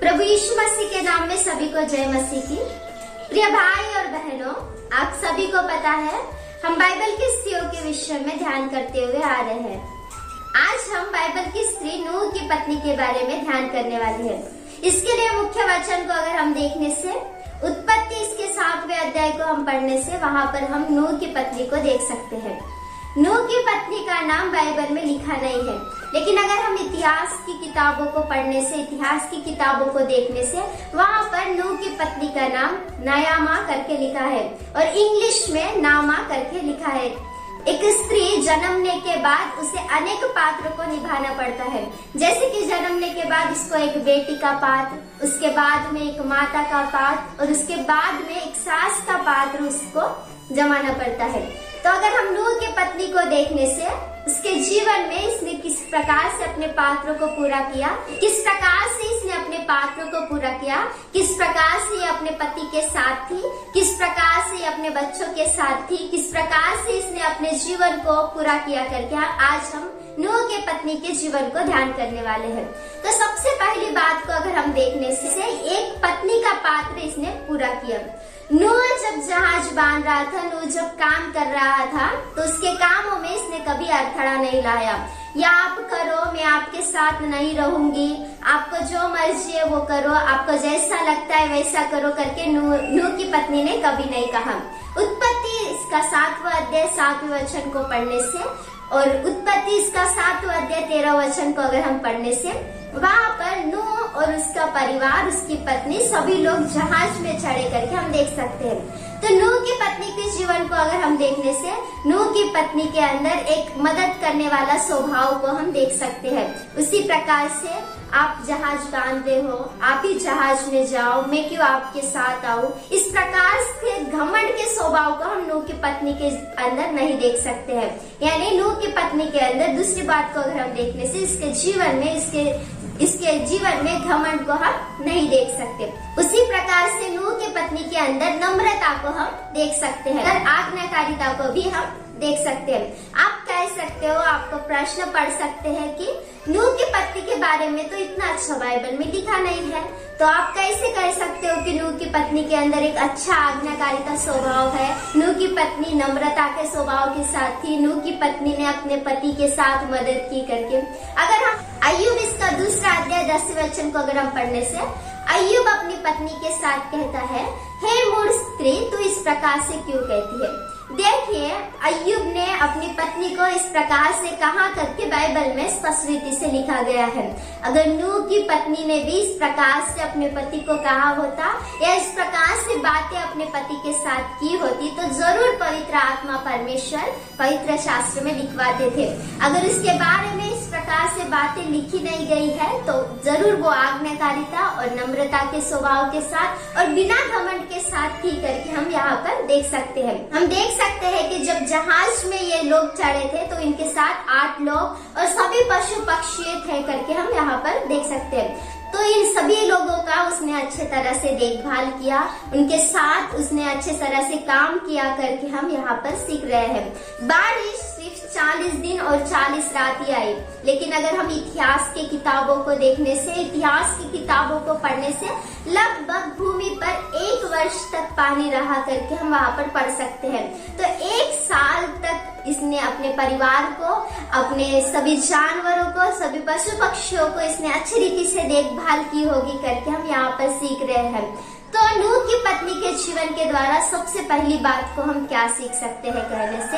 प्रभु यीशु मसीह के नाम में सभी को जय मसीह की। प्रिय भाई और बहनों, आप सभी को पता है हम बाइबल की स्त्रियों के विषय में ध्यान करते हुए आ रहे हैं। आज हम बाइबल की स्त्री नूह की पत्नी के बारे में ध्यान करने वाले हैं। इसके लिए मुख्य वचन को अगर हम देखने से उत्पत्ति इसके 7वें अध्याय को हम पढ़ने से वहाँ पर हम नूह की पत्नी को देख सकते हैं। नूह की पत्नी का नाम बाइबल में लिखा नहीं है, लेकिन अगर हम इतिहास की किताबों को पढ़ने से, इतिहास की किताबों को देखने से वहाँ पर नूह की पत्नी का नाम नायामा करके लिखा है और इंग्लिश में नामा करके लिखा है। एक स्त्री जन्मने के बाद उसे अनेक पात्रों को निभाना पड़ता है, जैसे कि जन्मने के बाद उसको एक बेटी का पात्र, उसके बाद में एक माता का पात्र और उसके बाद में एक सास का पात्र उसको जमाना पड़ता है। तो अगर हम नूह की पत्नी को देखने से उसके जीवन में इसने किस प्रकार से अपने पात्रों को पूरा किया, किस प्रकार से इसने अपने पात्रों को पूरा किया, किस प्रकार से ये अपने पति के साथ थी, किस प्रकार से ये अपने बच्चों के साथ थी, किस प्रकार से इसने अपने जीवन को पूरा किया करके आज हम नूह के पत्नी के जीवन को ध्यान करने वाले हैं। तो सबसे पहली बात को अगर हम देखने से एक पत्नी का पात्र इसने पूरा किया। नूह जब जहाज बांध रहा था, नूह जब काम कर रहा था, तो उसके कामों में इसने कभी अड़थड़ा नहीं लाया या आप करो, मैं आपके साथ नहीं रहूंगी, आपको जो मर्जी है वो करो, आपको जैसा लगता है वैसा करो करके नूह की पत्नी ने कभी नहीं कहा। उत्पत्ति इसका 7वां अध्याय 7वें वचन को पढ़ने से और उत्पत्ति इसका 7वां अध्याय 13 वचन को अगर हम पढ़ने से वहाँ पर नूह और उसका परिवार, उसकी पत्नी, सभी लोग जहाज में चढ़े करके हम देख सकते हैं। तो नूह की पत्नी के जीवन को अगर हम देखने से नूह की पत्नी के अंदर एक मदद करने वाला स्वभाव को हम देख सकते हैं। उसी प्रकार से आप जहाज बांध रहे हो, आप ही जहाज में जाओ, मैं क्यों आपके साथ आऊं, इस प्रकार से घमंड के स्वभाव को हम नूह की पत्नी के अंदर नहीं देख सकते हैं। यानी नूह की पत्नी के अंदर दूसरी बात को अगर हम देखने से इसके जीवन में घमंड को हम नहीं देख सकते। उसी प्रकार से नूह की पत्नी के अंदर नम्रता को हम देख सकते हैं और आज्ञाकारिता को भी हम देख सकते हैं। आप कह सकते हो, आपको प्रश्न पढ़ सकते हैं कि नूह की पत्नी के बारे में तो इतना अच्छा बाइबल में लिखा नहीं है, तो आप कैसे कह सकते हो कि नूह की पत्नी के अंदर एक अच्छा आज्ञाकारिता स्वभाव है, नूह की पत्नी नम्रता के स्वभाव के साथ थी, नूह की पत्नी ने अपने पति के साथ मदद की करके। अगर हम अय्यूब इसका 2रा अध्याय 10वें वचन को अगर हम पढ़ने से अय्यूब अपनी पत्नी के साथ कहता है, हे मूढ़ स्त्री, तू इस प्रकार से क्यों कहती है। देखिए, अय्यूब ने अपनी पत्नी को इस प्रकार से कहा करके बाइबल में स्पष्ट रीति से लिखा गया है। अगर नूह की पत्नी ने भी इस प्रकार से अपने पति को कहा होता या इस प्रकार से बातें अपने पति के साथ की होती तो जरूर पवित्र आत्मा परमेश्वर पवित्र शास्त्र में लिखवाते थे। अगर इसके बारे में इस प्रकार से बातें लिखी नहीं गई है तो जरूर वो आज्ञाकारिता और नम्रता के स्वभाव के साथ और बिना घमंड के साथ थी करके हम यहाँ पर देख सकते हैं। हम देख सकते हैं कि जब जहाज में ये लोग चढ़े थे तो इनके साथ 8 लोग और सभी पशु पक्षी थे करके हम यहाँ पर देख सकते हैं। तो इन सभी लोगों का उसने अच्छे तरह से देखभाल किया, उनके साथ उसने अच्छे तरह से काम किया करके हम यहाँ पर सीख रहे हैं। बारिश सिर्फ 40 दिन और 40 रात ही आई, लेकिन अगर हम इतिहास की किताबों को देखने से, इतिहास की किताबों को पढ़ने से लगभग भूमि पर 1 वर्ष तक पानी रहा करके हम वहाँ पर पढ़ सकते हैं। तो 1 साल तक इसने अपने परिवार को, अपने सभी जानवरों को, सभी पशु पक्षियों को इसने अच्छी रीति से देखभाल की होगी करके हम यहाँ पर सीख रहे हैं। तो नूह की पत्नी के जीवन के द्वारा सबसे पहली बात को हम क्या सीख सकते हैं कहने से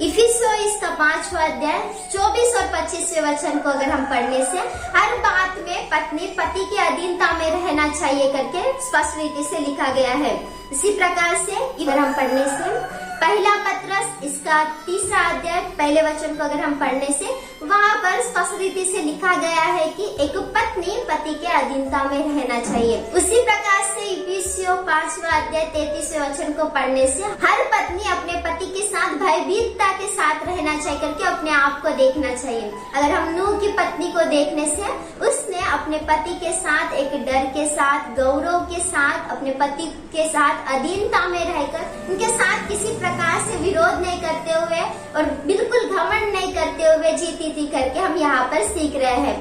इफिसियों इसका 5वां अध्याय 24 और 25वें वचन को अगर हम पढ़ने से हर बात में पत्नी पति की अधीनता में रहना चाहिए करके स्पष्ट रीति से लिखा गया है। इसी प्रकार से अगर हम पढ़ने से पहला पत्रस इसका 3रा अध्याय 1 वचन को अगर हम पढ़ने से वहाँ पर स्पष्ट रीति से लिखा गया है कि एक पत्नी पति के अधीनता में रहना चाहिए। उसी प्रकार से इफिसियों 5वां अध्याय 33वें वचन को पढ़ने से हर पत्नी अपने पति के साथ भयभीतता के साथ रहना चाहिए करके अपने आप को देखना चाहिए। अगर हम नूह की पत्नी को देखने से उसने अपने पति के साथ एक डर के साथ, गौरव के साथ, अपने पति के साथ अधीनता में रहकर उनके साथ किसी प्रकार से विरोध नहीं करते हुए और बिल्कुल घमंड नहीं करते हुए जीती थी करके हम यहाँ पर सीख रहे हैं।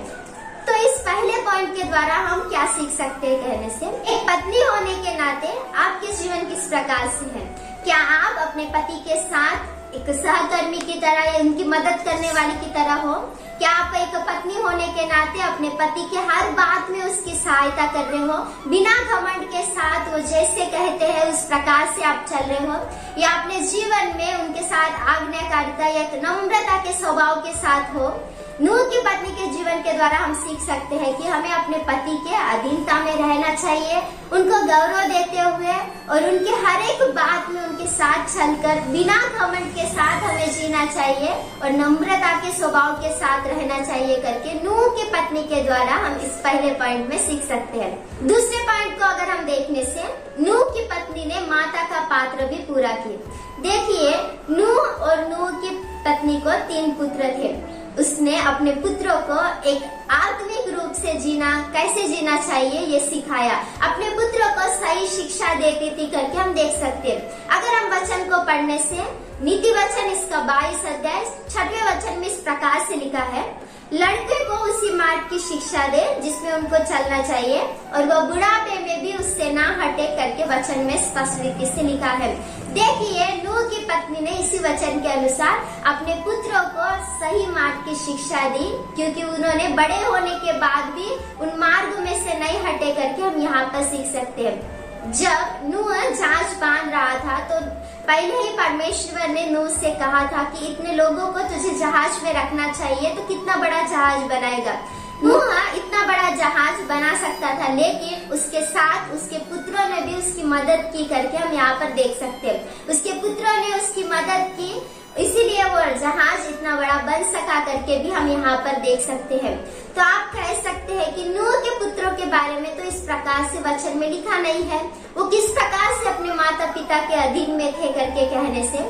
तो इस पहले पॉइंट के द्वारा हम क्या सीख सकते हैं कहने से, एक पत्नी होने के नाते आपके जीवन किस प्रकार से है। क्या आप अपने पति के साथ एक सहकर्मी की तरह या उनकी मदद करने वाली की तरह हो? क्या आप एक पत्नी होने के नाते अपने पति के हर बात में उसकी सहायता कर रहे हो, बिना घमंड के साथ वो जैसे कहते हैं उस प्रकार से आप चल रहे हो, या अपने जीवन में उनके साथ आज्ञाकारिता या नम्रता के स्वभाव के साथ हो? नूह की पत्नी के जीवन के द्वारा हम सीख सकते हैं कि हमें अपने पति के अधीनता में रहना चाहिए, उनको गौरव देते हुए और उनके हर एक बात में उनके साथ चलकर बिना घमंड के साथ हमें जीना चाहिए और नम्रता के स्वभाव के साथ रहना चाहिए करके नूह की पत्नी के द्वारा हम इस पहले पॉइंट में सीख सकते हैं। दूसरे पॉइंट को अगर हम देखने से, नूह की पत्नी ने माता का पात्र भी पूरा किया। देखिए, नूह और नूह की पत्नी को 3 पुत्र थे। उसने अपने पुत्रों को एक आत्मिक रूप से जीना, कैसे जीना चाहिए ये सिखाया, अपने पुत्रों को सही शिक्षा देती थी करके हम देख सकते हैं। अगर हम वचन को पढ़ने से, नीति वचन इसका 22 अध्याय 6वें वचन में इस प्रकार से लिखा है, लड़के को उसी मार्ग की शिक्षा दे जिसमें उनको चलना चाहिए और वह बुढ़ापे में भी उससे ना हटे करके वचन में स्पष्ट रीति से लिखा है। देखिए, नूह की पत्नी ने इसी वचन के अनुसार अपने पुत्रों को सही मार्ग की शिक्षा दी, क्योंकि उन्होंने बड़े होने के बाद भी उन मार्ग में से नहीं हटे करके हम यहाँ पर सीख सकते हैं। जब नूह जहाज बांध रहा था तो पहले ही परमेश्वर ने नूह से कहा था कि इतने लोगों को तुझे जहाज में रखना चाहिए, तो कितना बड़ा जहाज बनाएगा। नूह इतना बड़ा जहाज बना सकता था, लेकिन उसके साथ उसके पुत्रों ने भी उसकी मदद की करके हम यहाँ पर देख सकते हैं। उसके पुत्रों ने उसकी मदद की, इसीलिए वो जहाज इतना बड़ा बन सका करके भी हम यहाँ पर देख सकते हैं। तो आप कह सकते हैं कि नूह के पुत्रों के बारे में तो इस प्रकार से वचन में लिखा नहीं है, वो किस प्रकार से अपने माता पिता के अधीन में थे करके कहने से,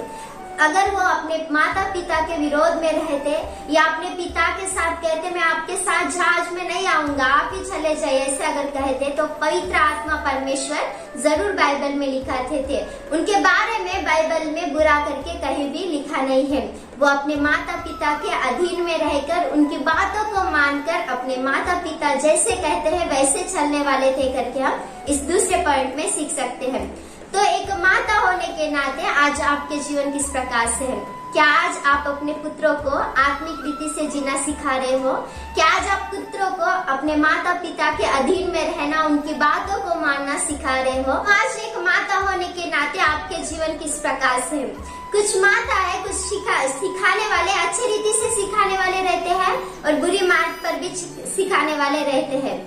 अगर वो अपने माता पिता के विरोध में रहते या अपने पिता के साथ कहते मैं आपके साथ जहाज में नहीं आऊंगा, आप ही चले जाइए, ऐसे अगर कहते तो पवित्र आत्मा परमेश्वर जरूर बाइबल में लिखाते थे। उनके बारे में बाइबल में बुरा करके कहीं भी लिखा नहीं है। वो अपने माता पिता के अधीन में रहकर उनकी बातों को मानकर अपने माता पिता जैसे कहते हैं वैसे चलने वाले थे करके हम इस दूसरे पॉइंट में सीख सकते हैं। तो एक माता होने के नाते आज आपके जीवन किस प्रकार से है? क्या आज आप अपने पुत्रों को आत्मिक रीति से जीना सिखा रहे हो? क्या आज आप पुत्रों को अपने माता पिता के अधीन में रहना, उनकी बातों को मानना सिखा रहे हो? आज एक माता होने के नाते आपके जीवन किस प्रकार से है? कुछ माता है, कुछ सिखाने वाले, अच्छी रीति से सिखाने वाले रहते हैं और बुरी मार्ग पर भी सिखाने वाले रहते हैं।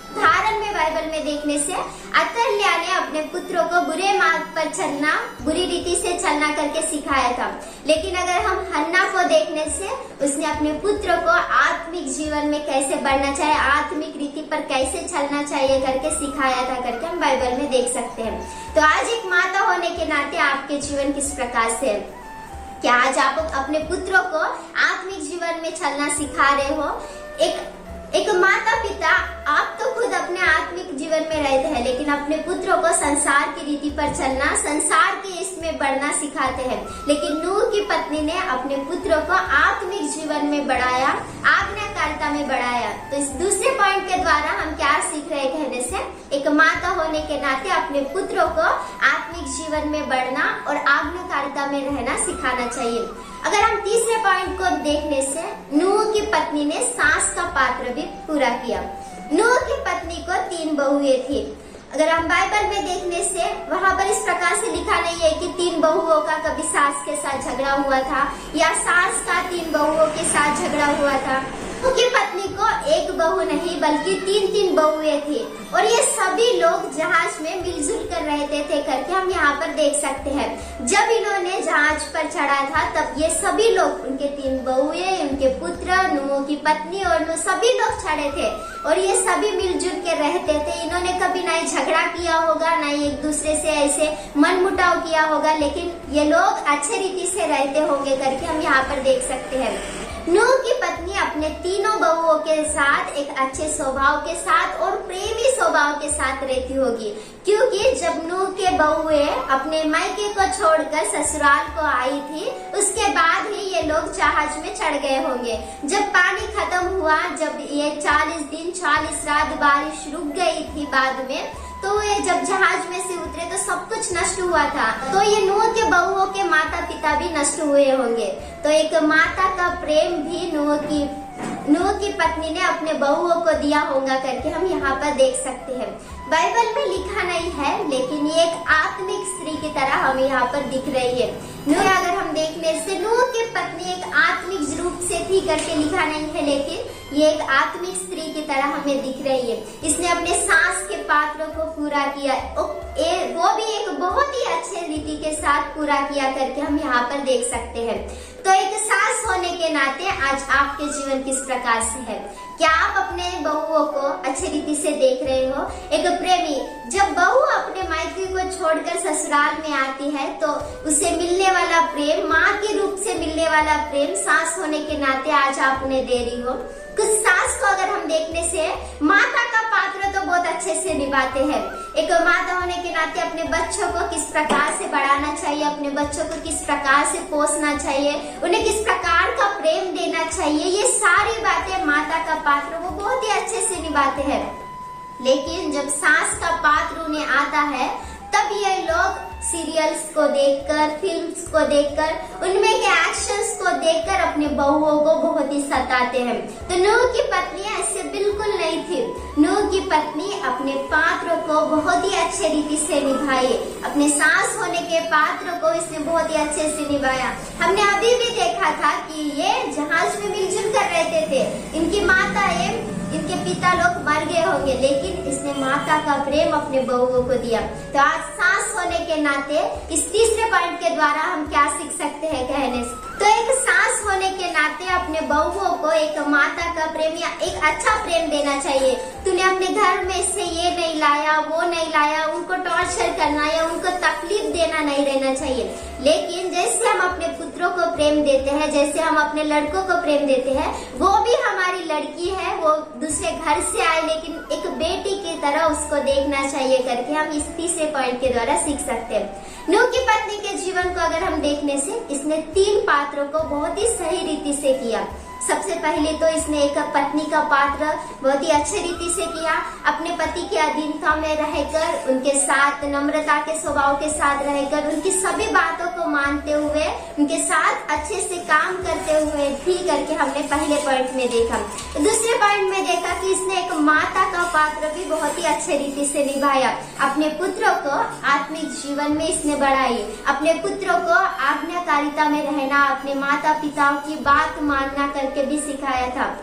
उदाहरण में बाइबल में देखने से अतल्या ने अपने पुत्रों को बुरे मार्ग पर चलना, बुरी रीति से चलना करके सिखाया था। लेकिन अगर हम हन्ना को देखने से, उसने अपने पुत्रों को आत्मिक जीवन में कैसे बढ़ना चाहिए, आत्मिक रीति पर कैसे चलना चाहिए करके सिखाया था करके हम बाइबल में देख सकते हैं। तो आज एक माता होने के नाते आपके जीवन किस प्रकार से है? क्या आज आप अपने पुत्रों को आत्मिक जीवन में चलना सिखा रहे हो? एक माता पिता, आप तो खुद अपने आत्मिक जीवन में रहते हैं, लेकिन अपने पुत्रों को संसार की रीति पर चलना, संसार के इसमें बढ़ना सिखाते हैं। लेकिन नूह की पत्नी ने अपने पुत्रों को आत्मिक जीवन में बढ़ाया, आज्ञाकारिता में बढ़ाया। तो इस दूसरे पॉइंट के द्वारा हम क्या सीख रहे कहने से, एक माता होने के नाते अपने पुत्रों को आत्मिक जीवन में बढ़ना और आज्ञाकारिता में रहना सिखाना चाहिए। अगर हम तीसरे पॉइंट को देखने से, नूह की पत्नी ने सास का पात्र भी पूरा किया। नूह की पत्नी को 3 बहुएं थी। अगर हम बाइबल में देखने से, वहाँ पर इस प्रकार से लिखा नहीं है कि 3 बहुओं का कभी सास के साथ झगड़ा हुआ था या सास का 3 बहुओं के साथ झगड़ा हुआ था। उनकी पत्नी को 1 बहू नहीं बल्कि 3 बहुएं थी और ये सभी लोग जहाज में मिलजुल कर रहते थे करके हम यहाँ पर देख सकते हैं। जब इन्होंने जहाज पर चढ़ा था तब ये सभी लोग, उनके 3 बहुएं, उनके पुत्र, नूह की पत्नी और नूह, सभी लोग चढ़े थे और ये सभी मिलजुल के रहते थे। इन्होंने कभी नहीं झगड़ा किया होगा, नहीं एक दूसरे से ऐसे मनमुटाव किया होगा, लेकिन ये लोग अच्छे रीति से रहते होंगे करके हम यहाँ पर देख सकते हैं। नूह की पत्नी अपने 3 बहुओं के साथ एक अच्छे स्वभाव के साथ और प्रेमी स्वभाव के साथ रहती होगी, क्योंकि जब नूह के बहुएं अपने मायके को छोड़कर ससुराल को आई थी, उसके बाद ही ये लोग जहाज में चढ़ गए होंगे। जब पानी खत्म हुआ, जब ये 40 दिन 40 रात बारिश रुक गई थी बाद में, तो ये जब जहाज में से उतरे तो सब कुछ नष्ट हुआ था। तो ये नूह के बहुओं के माता पिता भी नष्ट हुए होंगे। तो एक माता का प्रेम भी नूह की पत्नी ने अपने बहुओं को दिया होगा करके हम यहाँ पर देख सकते हैं। बाइबल में लिखा नहीं है, लेकिन ये एक आत्मिक स्त्री की तरह हमें यहाँ पर दिख रही है। नूह अगर हम देखने से नूह की पत्नी एक आत्मिक रूप से थी करके लिखा नहीं है, लेकिन ये एक आत्मिक स्त्री की तरह हमें दिख रही है। इसने अपने सास के पात्रों को पूरा किया, वो भी एक बहुत ही अच्छे रीति के साथ पूरा किया करके हम यहाँ पर देख सकते हैं। तो एक सास होने के नाते आज आपके जीवन किस प्रकार से है? क्या आप अपने बहुओं को अच्छी रीति से देख रहे हो? एक प्रेमी, जब बहू अपने मायके को छोड़कर ससुराल में आती है तो उसे मिलने वाला प्रेम, माँ के रूप से मिलने वाला प्रेम सास होने के नाते आज आप उन्हें दे रही हो। कुछ सास को अगर हम देखने से माता का पात्र तो बहुत अच्छे से निभाते हैं। एक माता होने के नाते अपने बच्चों को किस प्रकार से बढ़ाना चाहिए, अपने बच्चों को किस प्रकार से पोसना चाहिए, उन्हें किस प्रकार का प्रेम देना चाहिए, ये सारी बातें माता का पात्र वो बहुत ही अच्छे से निभाते हैं। लेकिन जब सास का पात्र उन्हें आता है, तब ये लोग सीरियल्स को देखकर, फिल्म्स को देखकर, उनमें के एक्शंस को देखकर अपने बहुओं को बहुत ही सताते हैं। तो नूह की पत्नी ऐसे बिल्कुल नहीं थी। नूह की पत्नी अपने पात्र को बहुत ही अच्छे रीति से निभाई। अपने सास होने के पात्र को इसने बहुत ही अच्छे से निभाया। हमने अभी भी देखा था कि ये जहाज में मिलजुल कर रहते थे। इनकी माता इनके पिता लोग मर गए होंगे, लेकिन इसने माता का प्रेम अपने बहुओं को दिया। तो आज सास होने के नाते इस तीसरे पॉइंट के द्वारा हम क्या सीख सकते हैं कहने से? तो एक सास होने के नाते अपने बहुओं को एक माता का प्रेम या एक अच्छा प्रेम देना चाहिए। तूने अपने घर में से ये नहीं लाया, वो नहीं लाया, उनको टॉर्चर करना या उनको तकलीफ देना नहीं रहना चाहिए। लेकिन जैसे हम अपने पुत्रों को प्रेम देते हैं, जैसे हम अपने लड़कों को प्रेम देते हैं, वो भी हमारी लड़की है, वो दूसरे घर से आए लेकिन एक बेटी की तरह उसको देखना चाहिए करके हम इस तीसरे पॉइंट के द्वारा सीख सकते हैं। नूह की पत्नी के जीवन को अगर हम देखने से इसने 3 पात्रों को बहुत ही सही रीति से किया। सबसे पहले तो इसने एक पत्नी का पात्र बहुत ही अच्छे रीति से किया। अपने पति के अधीनता में रहकर, उनके साथ नम्रता के स्वभाव के साथ रहकर, उनकी सभी बातों को मानते हुए, उनके साथ अच्छे से काम करते हुए भी करके हमने पहले पॉइंट में देखा। दूसरे पॉइंट में देखा कि इसने एक माता का पात्र भी बहुत ही अच्छे रीति से निभाया। अपने पुत्रों को आत्मिक जीवन में इसने बढ़ाई। अपने पुत्रों को आज्ञाकारिता में रहना, अपने माता पिता की बात मानना करके भी सिखाया था।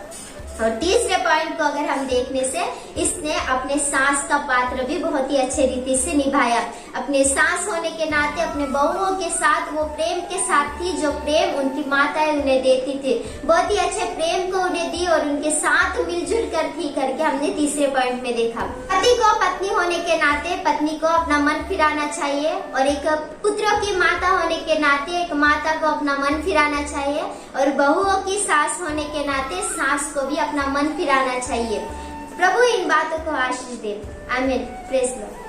और तीसरे पॉइंट को अगर हम देखने से इसने अपने सास का पात्र भी बहुत ही अच्छे रीति से निभाया। अपने सास होने के नाते अपने बहुओं के साथ वो प्रेम के साथ थी जो प्रेम उनकी माताएं उन्हें देती थी। बहुत ही अच्छे प्रेम को उन्हें दी और उनके साथ मिलजुल कर थी करके हमने तीसरे पॉइंट में देखा। पति को पत्नी होने के नाते पत्नी को अपना मन फिराना चाहिए और एक पुत्रों की माता होने के नाते एक माता को अपना मन फिराना चाहिए और बहुओं की सास होने के नाते सास को भी अपना मन फिराना चाहिए। प्रभु इन बातों को आशीष दे। आमीन। Praise Lord.